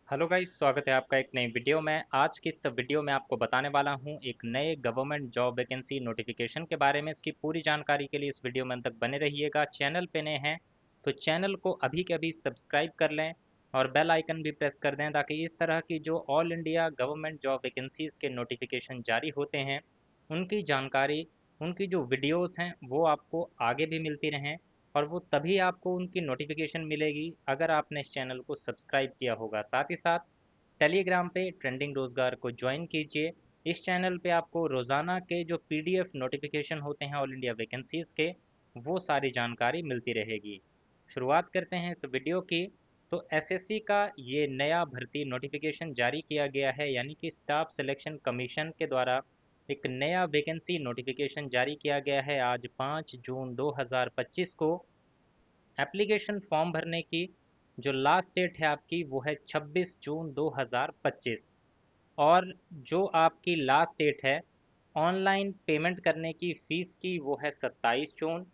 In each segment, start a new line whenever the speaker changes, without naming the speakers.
Hello guys, स्वागत है आपका एक नई वीडियो में। आज की इस वीडियो में आपको बताने वाला हूं एक नए गवर्नमेंट जॉब वैकेंसी नोटिफिकेशन के बारे में। इसकी पूरी जानकारी के लिए इस वीडियो में अंत तक बने रहिएगा। चैनल पे नए हैं तो चैनल को अभी के अभी सब्सक्राइब कर लें और बेल आइकन भी प्रेस कर दें, ताकि इस तरह की जो all India government job vacancies के नोटिफिकेशन जारी होते हैं उनकी जानकारी, उनकी जो वीडियोज़ हैं वो आपको आगे भी मिलती रहें। और वो तभी आपको उनकी नोटिफिकेशन मिलेगी अगर आपने इस चैनल को सब्सक्राइब किया होगा। साथ ही साथ टेलीग्राम पे ट्रेंडिंग रोजगार को ज्वाइन कीजिए। इस चैनल पे आपको रोज़ाना के जो पीडीएफ नोटिफिकेशन होते हैं ऑल इंडिया वैकेंसीज़ के, वो सारी जानकारी मिलती रहेगी। शुरुआत करते हैं इस वीडियो की। तो एसएससी का ये नया भर्ती नोटिफिकेशन जारी किया गया है, यानी कि स्टाफ सिलेक्शन कमीशन के द्वारा एक नया वैकेंसी नोटिफिकेशन जारी किया गया है। आज 5 जून 2025 को एप्लीकेशन फॉर्म भरने की जो लास्ट डेट है आपकी वो है 26 जून 2025। और जो आपकी लास्ट डेट है ऑनलाइन पेमेंट करने की फ़ीस की वो है 27 जून।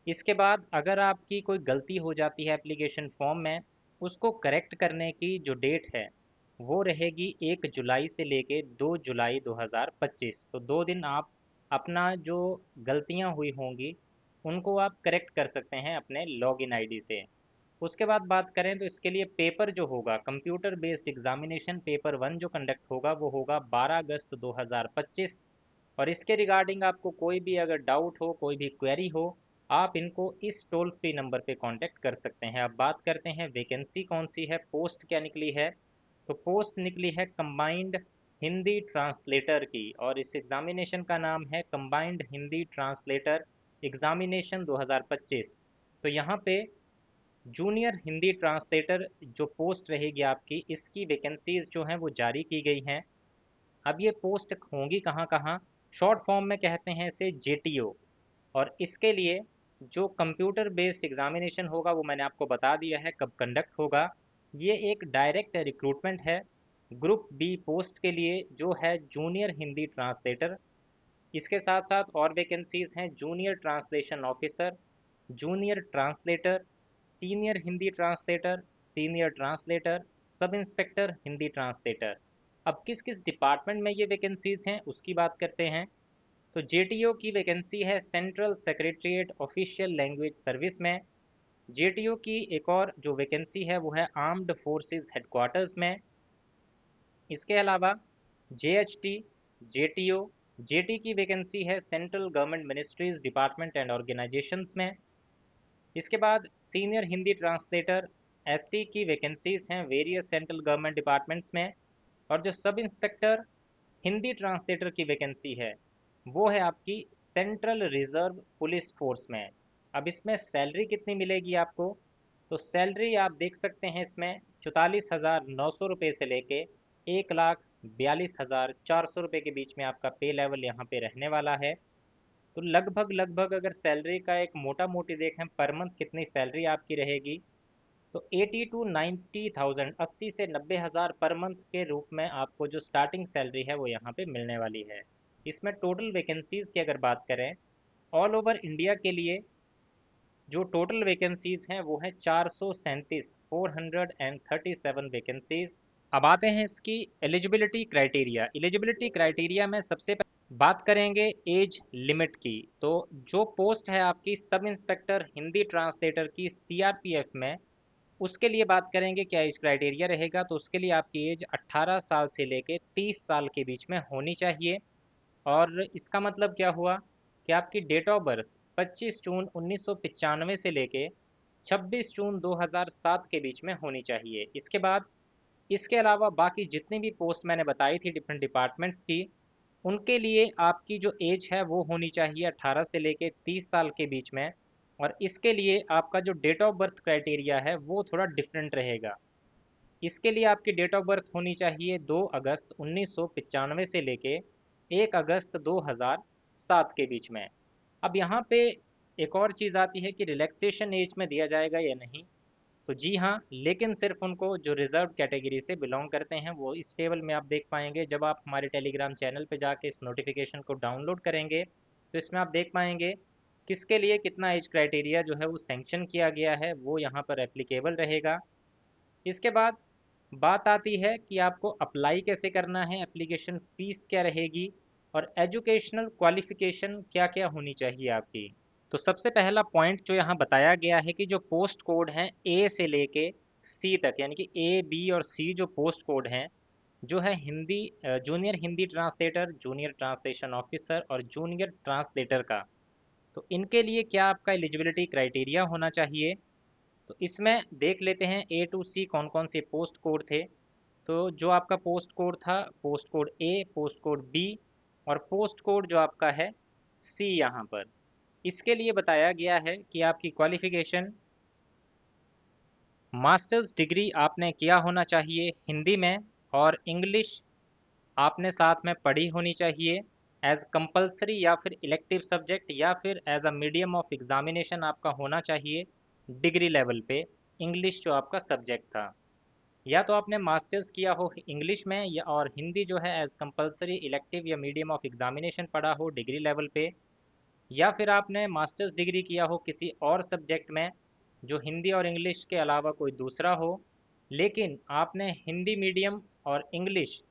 इसके बाद अगर आपकी कोई गलती हो जाती है एप्लीकेशन फॉर्म में, उसको करेक्ट करने की जो डेट है वो रहेगी 1 जुलाई से लेके 2 जुलाई 2025। तो 2 दिन आप अपना जो गलतियां हुई होंगी उनको आप करेक्ट कर सकते हैं अपने लॉगिन आईडी से। उसके बाद बात करें तो इसके लिए पेपर जो होगा, कंप्यूटर बेस्ड एग्जामिनेशन पेपर 1 जो कंडक्ट होगा वो होगा 12 अगस्त 2025। और इसके रिगार्डिंग आपको कोई भी अगर डाउट हो, कोई भी क्वेरी हो, आप इनको इस टोल फ्री नंबर पे कांटेक्ट कर सकते हैं। अब बात करते हैं वैकेंसी कौन सी है, पोस्ट क्या निकली है। तो पोस्ट निकली है कंबाइंड हिंदी ट्रांसलेटर की, और इस एग्जामिनेशन का नाम है कंबाइंड हिंदी ट्रांसलेटर एग्जामिनेशन 2025। तो यहाँ पे जूनियर हिंदी ट्रांसलेटर जो पोस्ट रहेगी आपकी, इसकी वैकेंसीज जो हैं वो जारी की गई हैं। अब ये पोस्ट होंगी कहाँ कहाँ, शॉर्ट फॉर्म में कहते हैं इसे जेटीओ। और इसके लिए जो कंप्यूटर बेस्ड एग्जामिनेशन होगा वो मैंने आपको बता दिया है कब कंडक्ट होगा। ये एक डायरेक्ट रिक्रूटमेंट है ग्रुप बी पोस्ट के लिए जो है जूनियर हिंदी ट्रांसलेटर। इसके साथ साथ और वैकेंसीज हैं junior translation officer, junior translator, senior Hindi translator, senior translator, sub inspector Hindi translator. अब किस किस डिपार्टमेंट में ये वैकेंसीज हैं उसकी बात करते हैं। तो जेटीओ की वैकेंसी है central secretariat official language service में। जेटीओ की एक और जो वैकेंसी है वो है आर्म्ड फोर्सेस हेडक्वार्टर्स में। इसके अलावा जेएचटी, जेटीओ, जेटी की वैकेंसी है central government ministries department and organisations में। इसके बाद सीनियर हिंदी ट्रांसलेटर एसटी की वैकेंसीज हैं वेरियस सेंट्रल गवर्नमेंट डिपार्टमेंट्स में। और जो सब इंस्पेक्टर हिंदी ट्रांसलेटर की वैकेंसी है वो है आपकी सेंट्रल रिजर्व पुलिस फोर्स में। अब इसमें सैलरी कितनी मिलेगी आपको, तो सैलरी आप देख सकते हैं इसमें 44,900 रुपये से लेके 1,42,400 रुपये के बीच में आपका पे लेवल यहाँ पे रहने वाला है। तो लगभग लगभग अगर सैलरी का एक मोटा मोटी देखें पर मंथ कितनी सैलरी आपकी रहेगी, तो 80 to 90,000, 80 से 90 हज़ार पर मंथ के रूप में आपको जो स्टार्टिंग सैलरी है वो यहाँ पे मिलने वाली है। इसमें टोटल वैकेंसीज़ की अगर बात करें ऑल ओवर इंडिया के लिए, जो टोटल वैकेंसीज़ हैं वो है 437, 437 वैकेंसीज़। अब आते हैं इसकी एलिजिबिलिटी क्राइटेरिया। एलिजिबिलिटी क्राइटेरिया में सबसे पहले बात करेंगे एज लिमिट की। तो जो पोस्ट है आपकी सब इंस्पेक्टर हिंदी ट्रांसलेटर की सीआरपीएफ में, उसके लिए बात करेंगे क्या एज क्राइटेरिया रहेगा। तो उसके लिए आपकी एज 18 साल से लेके 30 साल के बीच में होनी चाहिए। और इसका मतलब क्या हुआ कि आपकी डेट ऑफ बर्थ 25 जून 1995 से लेके 26 जून 2007 के बीच में होनी चाहिए। इसके बाद इसके अलावा बाकी जितनी भी पोस्ट मैंने बताई थी डिफरेंट डिपार्टमेंट्स की, उनके लिए आपकी जो एज है वो होनी चाहिए 18 से लेके 30 साल के बीच में। और इसके लिए आपका जो डेट ऑफ बर्थ क्राइटेरिया है वो थोड़ा डिफरेंट रहेगा। इसके लिए आपकी डेट ऑफ बर्थ होनी चाहिए 2 अगस्त 1995 से लेके 1 अगस्त 2007 के बीच में। अब यहाँ पे एक और चीज़ आती है कि रिलैक्सेशन एज में दिया जाएगा या नहीं। तो जी हाँ, लेकिन सिर्फ उनको जो रिजर्व कैटेगरी से बिलोंग करते हैं वो इस टेबल में आप देख पाएंगे। जब आप हमारे टेलीग्राम चैनल पे जाके इस नोटिफिकेशन को डाउनलोड करेंगे तो इसमें आप देख पाएंगे किसके लिए कितना एज क्राइटेरिया जो है वो सेंक्शन किया गया है, वो यहाँ पर एप्लीकेबल रहेगा। इसके बाद बात आती है कि आपको अप्लाई कैसे करना है, एप्लीकेशन फ़ीस क्या रहेगी और एजुकेशनल क्वालिफ़िकेशन क्या-क्या होनी चाहिए आपकी। तो सबसे पहला पॉइंट जो यहाँ बताया गया है कि जो पोस्ट कोड हैं ए से लेके सी तक, यानी कि ए, बी और सी जो पोस्ट कोड हैं, जो है Hindi junior Hindi translator, junior translation officer और जूनियर ट्रांसलेटर का, तो इनके लिए क्या आपका एलिजिबिलिटी क्राइटेरिया होना चाहिए। तो इसमें देख लेते हैं ए टू सी कौन कौन से पोस्ट कोड थे। तो जो आपका पोस्ट कोड था, post code A, post code B और पोस्ट कोड जो आपका है सी यहाँ पर, इसके लिए बताया गया है कि आपकी क्वालिफिकेशन मास्टर्स डिग्री आपने किया होना चाहिए हिंदी में, और इंग्लिश आपने साथ में पढ़ी होनी चाहिए एज कंपलसरी या फिर इलेक्टिव सब्जेक्ट, या फिर as a medium of examination आपका होना चाहिए डिग्री लेवल पे इंग्लिश जो आपका सब्जेक्ट था। या तो आपने मास्टर्स किया हो इंग्लिश में, या और हिंदी जो है एज कंपलसरी इलेक्टिव या मीडियम ऑफ एग्जामिनेशन पढ़ा हो डिग्री लेवल पे, या फिर आपने मास्टर्स डिग्री किया हो किसी और सब्जेक्ट में जो हिंदी और इंग्लिश के अलावा कोई दूसरा हो, लेकिन आपने हिंदी मीडियम और इंग्लिश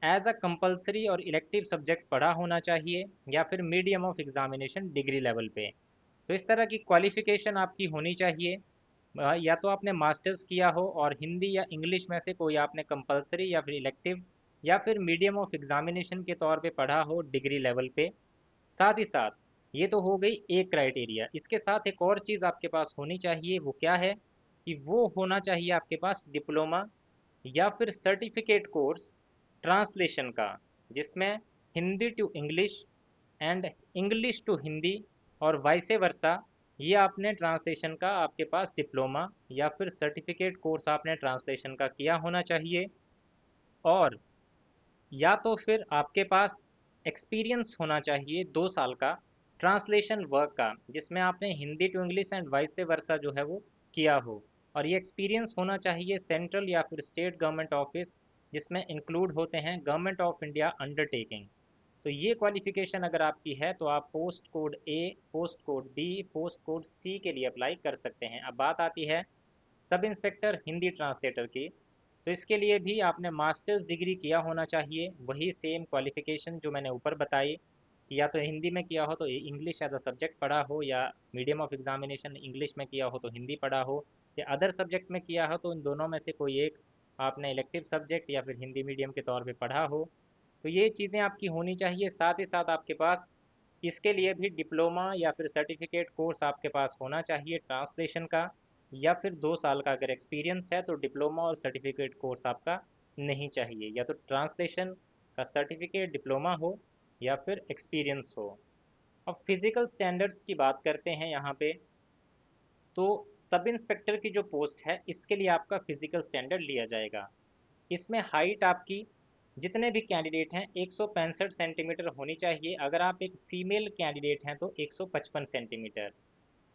एज अ कंपलसरी और इलेक्टिव सब्जेक्ट पढ़ा होना चाहिए, या फिर medium of examination degree level पे। तो इस तरह की क्वालिफिकेशन आपकी होनी चाहिए। या तो आपने मास्टर्स किया हो और हिंदी या इंग्लिश में से कोई आपने कंपलसरी या फिर इलेक्टिव या फिर मीडियम ऑफ एग्जामिनेशन के तौर पे पढ़ा हो डिग्री लेवल पे। साथ ही साथ ये तो हो गई एक क्राइटेरिया, इसके साथ एक और चीज़ आपके पास होनी चाहिए, वो क्या है कि वो होना चाहिए आपके पास डिप्लोमा या फिर सर्टिफिकेट कोर्स ट्रांसलेशन का, जिसमें Hindi to English and English to Hindi और वाइसे वर्सा, ये आपने ट्रांसलेशन का आपके पास डिप्लोमा या फिर सर्टिफिकेट कोर्स आपने ट्रांसलेशन का किया होना चाहिए। और या तो फिर आपके पास एक्सपीरियंस होना चाहिए 2 साल का ट्रांसलेशन वर्क का, जिसमें आपने Hindi to English and vice versa जो है वो किया हो। और ये एक्सपीरियंस होना चाहिए सेंट्रल या फिर स्टेट गवर्नमेंट ऑफिस, जिसमें इंक्लूड होते हैं गवर्नमेंट ऑफ इंडिया अंडरटेकिंग। तो ये क्वालिफिकेशन अगर आपकी है तो आप post code A, post code B, post code C के लिए अप्लाई कर सकते हैं। अब बात आती है सब इंस्पेक्टर हिंदी ट्रांसलेटर की। तो इसके लिए भी आपने मास्टर्स डिग्री किया होना चाहिए, वही सेम क्वालिफिकेशन जो मैंने ऊपर बताई कि या तो हिंदी में किया हो तो इंग्लिश एज अ सब्जेक्ट पढ़ा हो, या मीडियम ऑफ एग्जामिनेशन इंग्लिश में किया हो तो हिंदी पढ़ा हो, या अदर सब्जेक्ट में किया हो तो इन दोनों में से कोई एक आपने इलेक्टिव सब्जेक्ट या फिर हिंदी मीडियम के तौर पे पढ़ा हो। तो ये चीज़ें आपकी होनी चाहिए। साथ ही साथ आपके पास इसके लिए भी डिप्लोमा या फिर सर्टिफिकेट कोर्स आपके पास होना चाहिए ट्रांसलेशन का, या फिर 2 साल का अगर एक्सपीरियंस है तो डिप्लोमा और सर्टिफिकेट कोर्स आपका नहीं चाहिए, या तो ट्रांसलेशन का सर्टिफिकेट डिप्लोमा हो या फिर एक्सपीरियंस हो। अब फिजिकल स्टैंडर्ड्स की बात करते हैं यहाँ पे। तो सब इंस्पेक्टर की जो पोस्ट है इसके लिए आपका फिजिकल स्टैंडर्ड लिया जाएगा। इसमें हाइट आपकी, जितने भी कैंडिडेट हैं 165 सेंटीमीटर होनी चाहिए। अगर आप एक फीमेल कैंडिडेट हैं तो 155 सेंटीमीटर।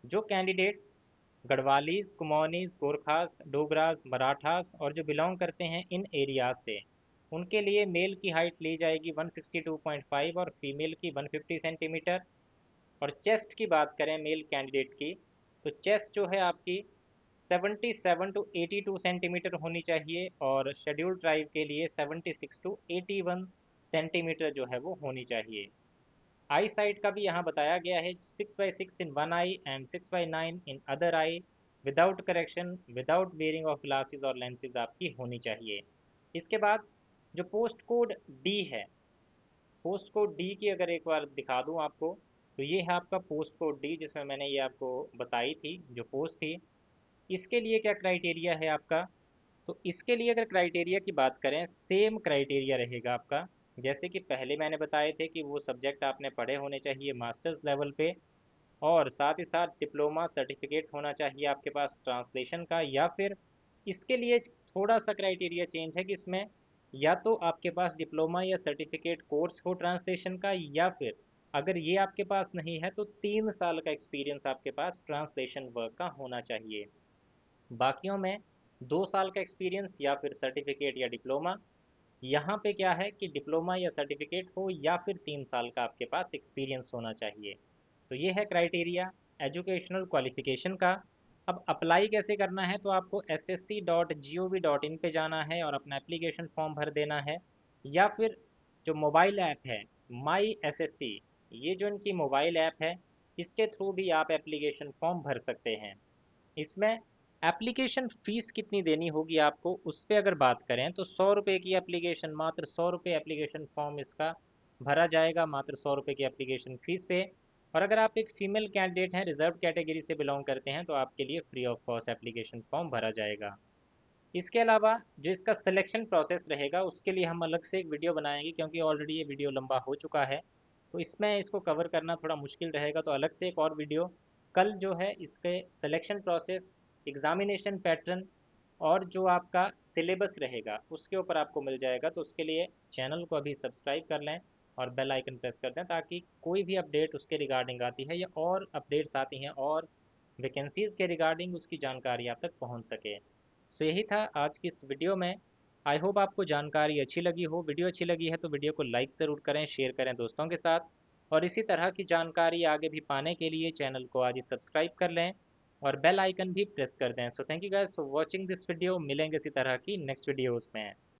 जो कैंडिडेट गढ़वालीज, कुमाऊनीज, गोरखास, डोगरास, मराठास और जो बिलोंग करते हैं इन एरियाज से, उनके लिए मेल की हाइट ली जाएगी 162.5 और फीमेल की 150 सेंटीमीटर। और चेस्ट की बात करें मेल कैंडिडेट की, तो चेस्ट जो है आपकी 77 टू 82 सेंटीमीटर होनी चाहिए, और शेड्यूल ट्राइब के लिए 76 टू 81 सेंटीमीटर जो है वो होनी चाहिए। आई साइट का भी यहाँ बताया गया है 6/6 in one I and 6/9 in other I, without correction, without wearing of glasses और लेंसेज आपकी होनी चाहिए। इसके बाद जो पोस्ट कोड डी है, पोस्ट कोड डी की अगर एक बार दिखा दूँ आपको, तो ये है आपका पोस्ट कोड डी, जिसमें मैंने ये आपको बताई थी जो पोस्ट थी। इसके लिए क्या क्राइटेरिया है आपका, तो इसके लिए अगर क्राइटेरिया की बात करें, सेम क्राइटेरिया रहेगा आपका जैसे कि पहले मैंने बताए थे कि वो सब्जेक्ट आपने पढ़े होने चाहिए मास्टर्स लेवल पे, और साथ ही साथ डिप्लोमा सर्टिफिकेट होना चाहिए आपके पास ट्रांसलेशन का, या फिर इसके लिए थोड़ा सा क्राइटेरिया चेंज है कि इसमें या तो आपके पास डिप्लोमा या सर्टिफिकेट कोर्स हो ट्रांसलेशन का, या फिर अगर ये आपके पास नहीं है तो 3 साल का एक्सपीरियंस आपके पास ट्रांसलेशन वर्क का होना चाहिए। बाकियों में 2 साल का एक्सपीरियंस या फिर सर्टिफिकेट या डिप्लोमा। यहाँ पे क्या है कि डिप्लोमा या सर्टिफिकेट हो या फिर 3 साल का आपके पास एक्सपीरियंस होना चाहिए। तो ये है क्राइटेरिया एजुकेशनल क्वालिफिकेशन का। अब अप्लाई कैसे करना है, तो आपको ssc.gov.in पे जाना है और अपना एप्लीकेशन फॉर्म भर देना है, या फिर जो मोबाइल ऐप है माई एसएससी, ये जो इनकी मोबाइल ऐप है, इसके थ्रू भी आप एप्लीकेशन फॉर्म भर सकते हैं। इसमें एप्लीकेशन फ़ीस कितनी देनी होगी आपको, उस पे अगर बात करें तो 100 रुपये की एप्लीकेशन, मात्र 100 रुपये एप्लीकेशन फॉर्म इसका भरा जाएगा, मात्र 100 रुपये की एप्लीकेशन फ़ीस पे। और अगर आप एक फ़ीमेल कैंडिडेट हैं, रिजर्व कैटेगरी से बिलोंग करते हैं, तो आपके लिए free of cost application form भरा जाएगा। इसके अलावा जो इसका सिलेक्शन प्रोसेस रहेगा, उसके लिए हम अलग से एक वीडियो बनाएंगे, क्योंकि ऑलरेडी ये वीडियो लंबा हो चुका है, तो इसमें इसको कवर करना थोड़ा मुश्किल रहेगा, तो अलग से एक और वीडियो कल जो है इसके सिलेक्शन प्रोसेस, एग्जामिनेशन पैटर्न और जो आपका सिलेबस रहेगा उसके ऊपर आपको मिल जाएगा। तो उसके लिए चैनल को अभी सब्सक्राइब कर लें और बेल आइकन प्रेस कर दें, ताकि कोई भी अपडेट उसके रिगार्डिंग आती है या और अपडेट्स आती हैं और वैकेंसीज़ के रिगार्डिंग उसकी जानकारी आप तक पहुंच सके। सो यही था आज की इस वीडियो में। आई होप आपको जानकारी अच्छी लगी हो। वीडियो अच्छी लगी है तो वीडियो को लाइक ज़रूर करें, शेयर करें दोस्तों के साथ, और इसी तरह की जानकारी आगे भी पाने के लिए चैनल को आज ही सब्सक्राइब कर लें और बेल आइकन भी प्रेस कर दें। So thank you guys for watching this video. मिलेंगे इसी तरह की नेक्स्ट वीडियोज़ में।